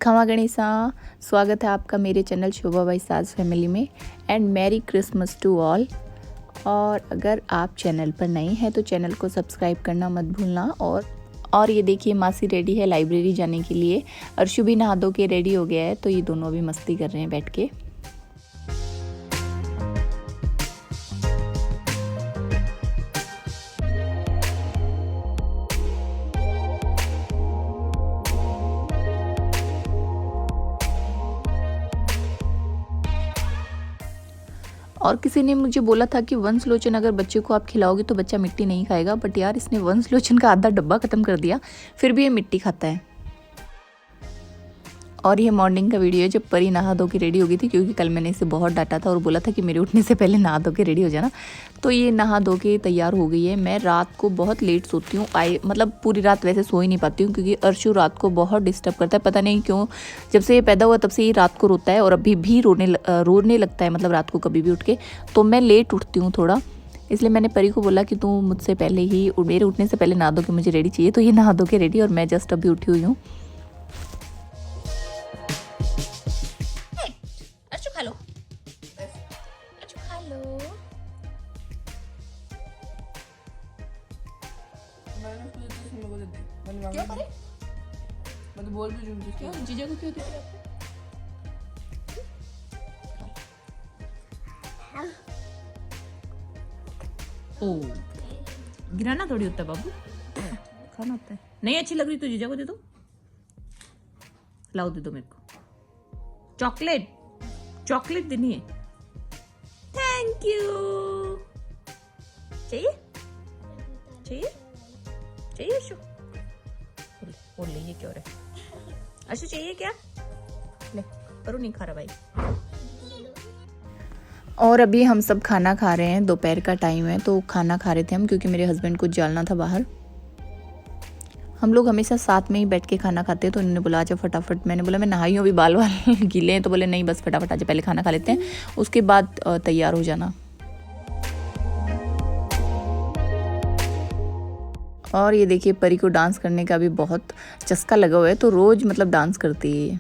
खमा गणेशा, स्वागत है आपका मेरे चैनल शोभा बाई साज फैमिली में। And merry Christmas to all. और अगर आप चैनल पर नए हैं तो चैनल को सब्सक्राइब करना मत भूलना। और ये देखिए मासी रेडी है लाइब्रेरी जाने के लिए। अर्शु भी नहा धो के रेडी हो गया है, तो ये दोनों अभी मस्ती कर रहे हैं बैठ के। और किसी ने मुझे बोला था कि वंश लोचन अगर बच्चे को आप खिलाओगे तो बच्चा मिट्टी नहीं खाएगा, बट यार इसने वंश लोचन का आधा डब्बा ख़त्म कर दिया, फिर भी ये मिट्टी खाता है। और ये मॉर्निंग का वीडियो है जब परी नहा धो के रेडी हो गई थी, क्योंकि कल मैंने इसे बहुत डांटा था और बोला था कि मेरे उठने से पहले नहा धो के रेडी हो जाना। तो ये नहा धो के तैयार हो गई है। मैं रात को बहुत लेट सोती हूँ, मतलब पूरी रात वैसे सो ही नहीं पाती हूँ, क्योंकि अर्शु रात को बहुत डिस्टर्ब करता है। पता नहीं क्यों, जब से ये पैदा हुआ तब से ये रात को रोता है और अभी भी रोने लगता है, मतलब रात को कभी भी उठ के। तो मैं लेट उठती हूँ थोड़ा, इसलिए मैंने परी को बोला कि तू मुझसे पहले ही, मेरे उठने से पहले नहा धो के मुझे रेडी चाहिए। तो ये नहा धो के रेडी, और मैं जस्ट अभी उठी हुई हूँ। क्यों करे? मैं तो बोल भी रही हूँ। क्यों जीजा को क्यों दिया? ओ गिराना थोड़ी होता है बाबू, खाना होता है। नहीं अच्छी लग रही तो जीजा को दे दो, लाओ दे दो मेरे को। चॉकलेट देनी है। Thank you. चाहिए अशु? बोल ले, ये क्यों रहा? अशु चाहिए क्या? ले, करो नहीं खा रहा भाई। और अभी हम सब खाना खा रहे हैं, दोपहर का टाइम है तो खाना खा रहे थे हम, क्योंकि मेरे हस्बैंड को जाना था बाहर। हम लोग हमेशा साथ में ही बैठ के खाना खाते हैं, तो उन्होंने बोला आजा फटाफट। मैंने बोला मैं नहाई हूँ, अभी बाल गीले हैं, तो बोले नहीं बस फटाफट आजा, पहले खाना खा लेते हैं, उसके बाद तैयार हो जाना। और ये देखिए परी को डांस करने का भी बहुत चस्का लगा हुआ है, तो रोज मतलब डांस करती है ये।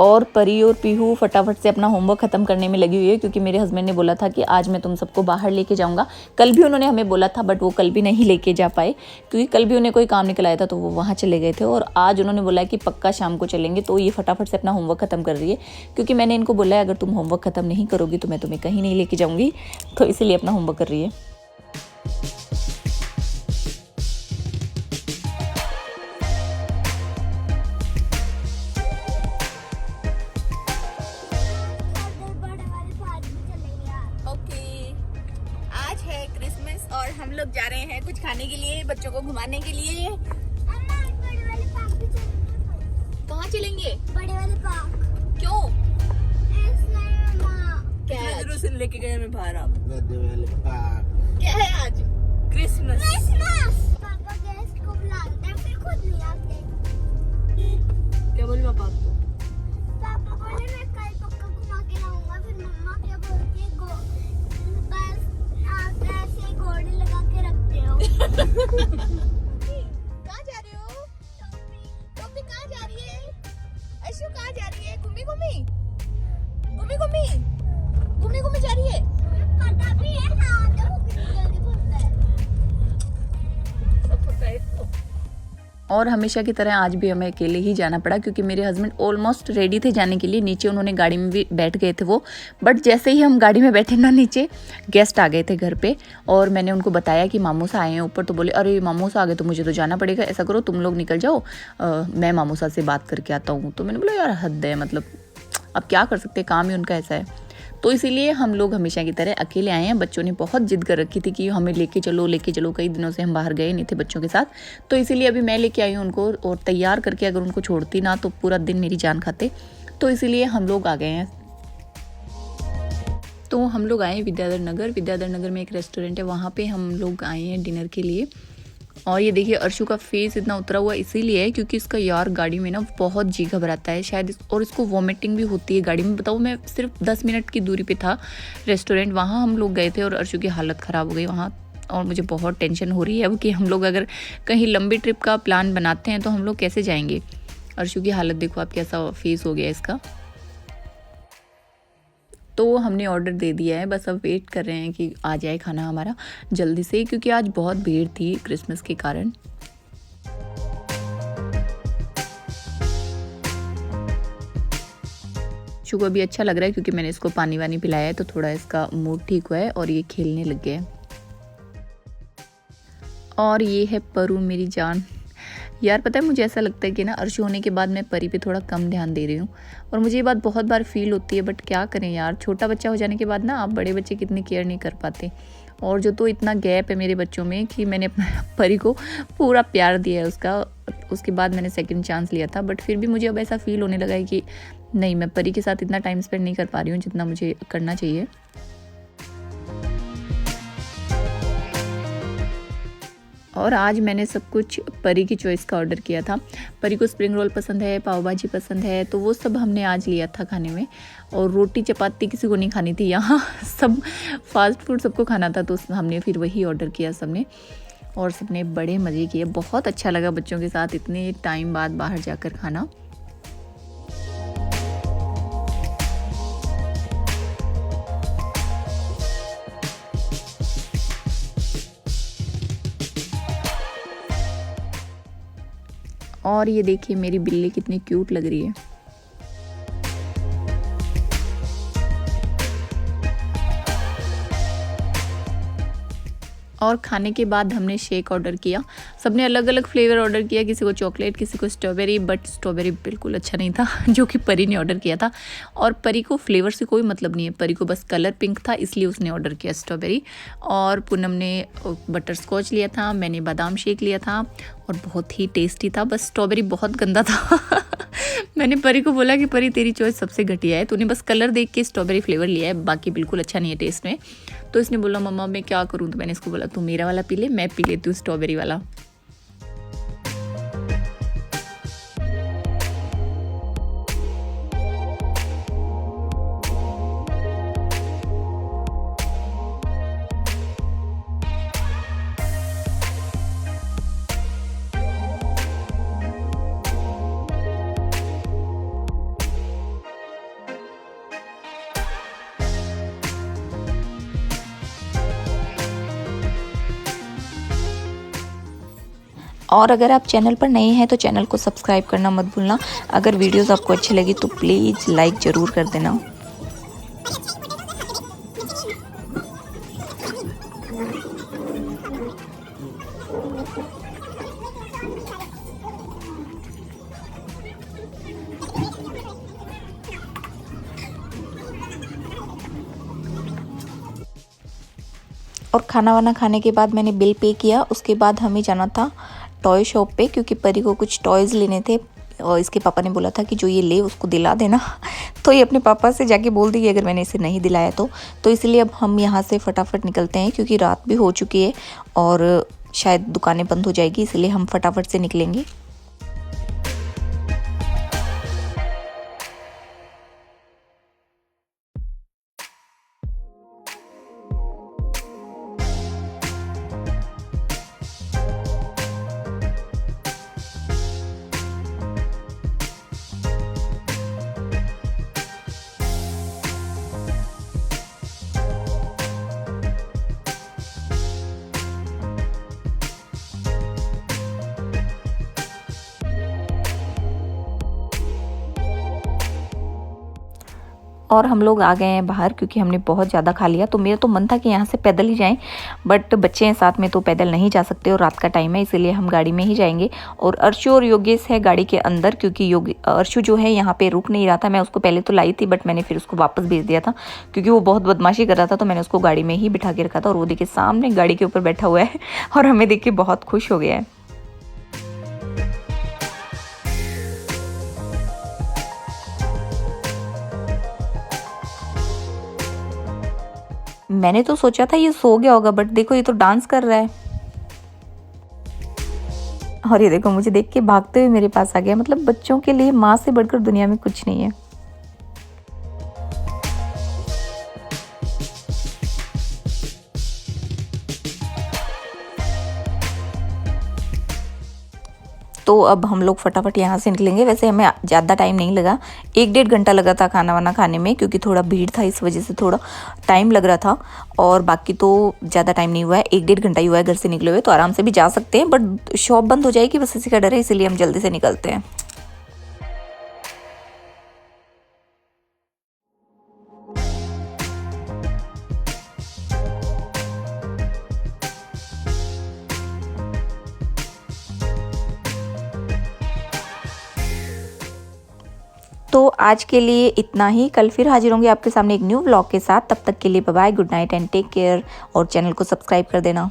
और परी और पीहू फटाफट से अपना होमवर्क ख़त्म करने में लगी हुई है, क्योंकि मेरे हस्बैंड ने बोला था कि आज मैं तुम सबको बाहर लेके जाऊंगा। कल भी उन्होंने हमें बोला था, बट वो कल भी नहीं लेके जा पाए, क्योंकि कल भी उन्हें कोई काम निकल आया था तो वो वहाँ चले गए थे। और आज उन्होंने बोला कि पक्का शाम को चलेंगे, तो ये फटाफट से अपना होमवर्क ख़त्म कर रही है, क्योंकि मैंने इनको बोला है अगर तुम होमवर्क ख़त्म नहीं करोगी तो मैं तुम्हें कहीं नहीं लेके जाऊँगी, तो इसीलिए अपना होमवर्क कर रही है। और हम लोग जा रहे हैं कुछ खाने के लिए, बच्चों को घुमाने के लिए। बड़े वाले पार्क भी चलेंगे। कहाँ चलेंगे? बड़े वाले पार्क। क्यों? क्या है? लेके गए हमें बाहर आप। बड़े वाले पार्क। क्या है आज? क्रिसमस। पापा गेस्ट को बुलाते हैं, फिर खुद नहीं आते। क्या बोले पापा आपको? पापा बोले मैं कल पक्का घुमा के लाऊंगा, फिर मम्मा क्या बोलती है बस आप ऐसे घोड़े लगा के रखते हो। कहाँ जा रहे हो? टोपी कहाँ जा रही है? अशु कहाँ जा रही है? घूमी जा रही है। पता भी है ना, तो जल्दी भूलता है। सब पता है इसको। और हमेशा की तरह आज भी हमें अकेले ही जाना पड़ा, क्योंकि मेरे हस्बैंड ऑलमोस्ट रेडी थे जाने के लिए। नीचे उन्होंने गाड़ी में भी बैठ गए थे वो, बट जैसे ही हम गाड़ी में बैठे ना, नीचे गेस्ट आ गए थे घर पे। और मैंने उनको बताया कि मामूसा आए हैं ऊपर, तो बोले अरे मामूसा आ गए तो मुझे तो जाना पड़ेगा, ऐसा करो तुम लोग निकल जाओ, मैं मामूसा से बात करके आता हूँ। तो मैंने बोला यार हद है, मतलब अब क्या कर सकते, काम ही उनका ऐसा है। तो इसीलिए हम लोग हमेशा की तरह अकेले आए हैं। बच्चों ने बहुत जिद कर रखी थी कि हमें लेके चलो। कई दिनों से हम बाहर गए नहीं थे बच्चों के साथ, तो इसीलिए अभी मैं लेके आई हूँ उनको। और तैयार करके अगर उनको छोड़ती ना तो पूरा दिन मेरी जान खाते, तो इसीलिए हम लोग आ गए हैं। तो हम लोग आए विद्याधर नगर में एक रेस्टोरेंट है, वहाँ पे हम लोग आए हैं डिनर के लिए। और ये देखिए अर्शु का फेस इतना उतरा हुआ इसीलिए है क्योंकि इसका यार गाड़ी में ना बहुत जी घबराता है शायद, और इसको वॉमिटिंग भी होती है गाड़ी में। बताओ, मैं सिर्फ 10 मिनट की दूरी पे था रेस्टोरेंट, वहाँ हम लोग गए थे और अर्शु की हालत ख़राब हो गई वहाँ। और मुझे बहुत टेंशन हो रही है अब कि हम लोग अगर कहीं लंबी ट्रिप का प्लान बनाते हैं तो हम लोग कैसे जाएंगे। अर्शु की हालत देखो आप, कैसा फेस हो गया इसका। तो हमने ऑर्डर दे दिया है, बस अब वेट कर रहे हैं कि आ जाए खाना हमारा जल्दी से, क्योंकि आज बहुत भीड़ थी क्रिसमस के कारण। अर्शु को अभी अच्छा लग रहा है क्योंकि मैंने इसको पानी वानी पिलाया है, तो थोड़ा इसका मूड ठीक हुआ है और ये खेलने लग गया है। और ये है परू मेरी जान। यार पता है मुझे ऐसा लगता है कि ना अर्शु होने के बाद मैं परी पे थोड़ा कम ध्यान दे रही हूँ, और मुझे ये बात बहुत बार फील होती है, बट क्या करें यार, छोटा बच्चा हो जाने के बाद ना आप बड़े बच्चे की इतनी केयर नहीं कर पाते। और जो तो इतना गैप है मेरे बच्चों में कि मैंने अपने परी को पूरा प्यार दिया है उसके बाद मैंने सेकंड चांस लिया था, बट फिर भी मुझे अब ऐसा फील होने लगा है कि नहीं, मैं परी के साथ इतना टाइम स्पेंड नहीं कर पा रही हूँ जितना मुझे करना चाहिए। और आज मैंने सब कुछ परी की चॉइस का ऑर्डर किया था। परी को स्प्रिंग रोल पसंद है, पाव भाजी पसंद है, तो वो सब हमने आज लिया था खाने में। और रोटी चपाती किसी को नहीं खानी थी, यहाँ सब फास्ट फूड सबको खाना था, तो हमने फिर वही ऑर्डर किया सबने, और सबने बड़े मज़े किए। बहुत अच्छा लगा बच्चों के साथ इतने टाइम बाद बाहर जाकर खाना। और ये देखिए मेरी बिल्ली कितनी क्यूट लग रही है। और खाने के बाद हमने शेक ऑर्डर किया। सबने अलग अलग फ्लेवर ऑर्डर किया, किसी को चॉकलेट, किसी को स्ट्रॉबेरी, बट स्ट्रॉबेरी बिल्कुल अच्छा नहीं था जो कि परी ने ऑर्डर किया था। और परी को फ्लेवर से कोई मतलब नहीं है, परी को बस कलर पिंक था इसलिए उसने ऑर्डर किया स्ट्रॉबेरी। और पूनम ने बटर स्कॉच लिया था, मैंने बादाम शेक लिया था और बहुत ही टेस्टी था, बस स्ट्रॉबेरी बहुत गंदा था मैंने परी को बोला कि परी तेरी चॉइस सबसे घटिया है, तूने बस कलर देख के स्ट्रॉबेरी फ्लेवर लिया है, बाकी बिल्कुल अच्छा नहीं है टेस्ट में। तो इसने बोला मम्मा मैं क्या करूँ, तो मैंने इसको बोला तू मेरा वाला पी ले, मैं पी लेती हूँ स्ट्रॉबेरी वाला। और अगर आप चैनल पर नए हैं तो चैनल को सब्सक्राइब करना मत भूलना। अगर वीडियोस आपको अच्छी लगी तो प्लीज़ लाइक ज़रूर कर देना। और खाना वाना खाने के बाद मैंने बिल पे किया। उसके बाद हमें जाना था टॉय शॉप पे, क्योंकि परी को कुछ टॉयज़ लेने थे और इसके पापा ने बोला था कि जो ये ले उसको दिला देना तो ये अपने पापा से जाके बोल दी अगर मैंने इसे नहीं दिलाया तो इसलिए अब हम यहाँ से फटाफट निकलते हैं, क्योंकि रात भी हो चुकी है और शायद दुकानें बंद हो जाएगी, इसलिए हम फटाफट से निकलेंगे। और हम लोग आ गए हैं बाहर, क्योंकि हमने बहुत ज़्यादा खा लिया। तो मेरा तो मन था कि यहाँ से पैदल ही जाएं, बट बच्चे हैं साथ में तो पैदल नहीं जा सकते और रात का टाइम है, इसीलिए हम गाड़ी में ही जाएंगे। और अर्शु और योगेश है गाड़ी के अंदर, क्योंकि अर्शु जो है यहाँ पे रुक नहीं रहा था। मैं उसको पहले तो लाई थी, बट मैंने फिर उसको वापस भेज दिया था क्योंकि वो बहुत बदमाशी कर रहा था, तो मैंने उसको गाड़ी में ही बिठा के रखा था। और वो देखिए सामने गाड़ी के ऊपर बैठा हुआ है और हमें देख के बहुत खुश हो गया है। मैंने तो सोचा था ये सो गया होगा, बट देखो ये तो डांस कर रहा है। और ये देखो मुझे देख के भागते हुए मेरे पास आ गया। मतलब बच्चों के लिए माँ से बढ़कर दुनिया में कुछ नहीं है। तो अब हम लोग फटाफट यहाँ से निकलेंगे। वैसे हमें ज़्यादा टाइम नहीं लगा, 1-1.5 घंटा लगा था खाना वाना खाने में, क्योंकि थोड़ा भीड़ था इस वजह से थोड़ा टाइम लग रहा था। और बाकी तो ज़्यादा टाइम नहीं हुआ है, 1-1.5 घंटा ही हुआ है घर से निकले हुए, तो आराम से भी जा सकते हैं। बट शॉप बंद हो जाएगी बस इसी का डर है, इसीलिए हम जल्दी से निकलते हैं। तो आज के लिए इतना ही, कल फिर हाजिर होंगे आपके सामने एक न्यू व्लॉग के साथ। तब तक के लिए bye bye, good night and take care, और चैनल को सब्सक्राइब कर देना।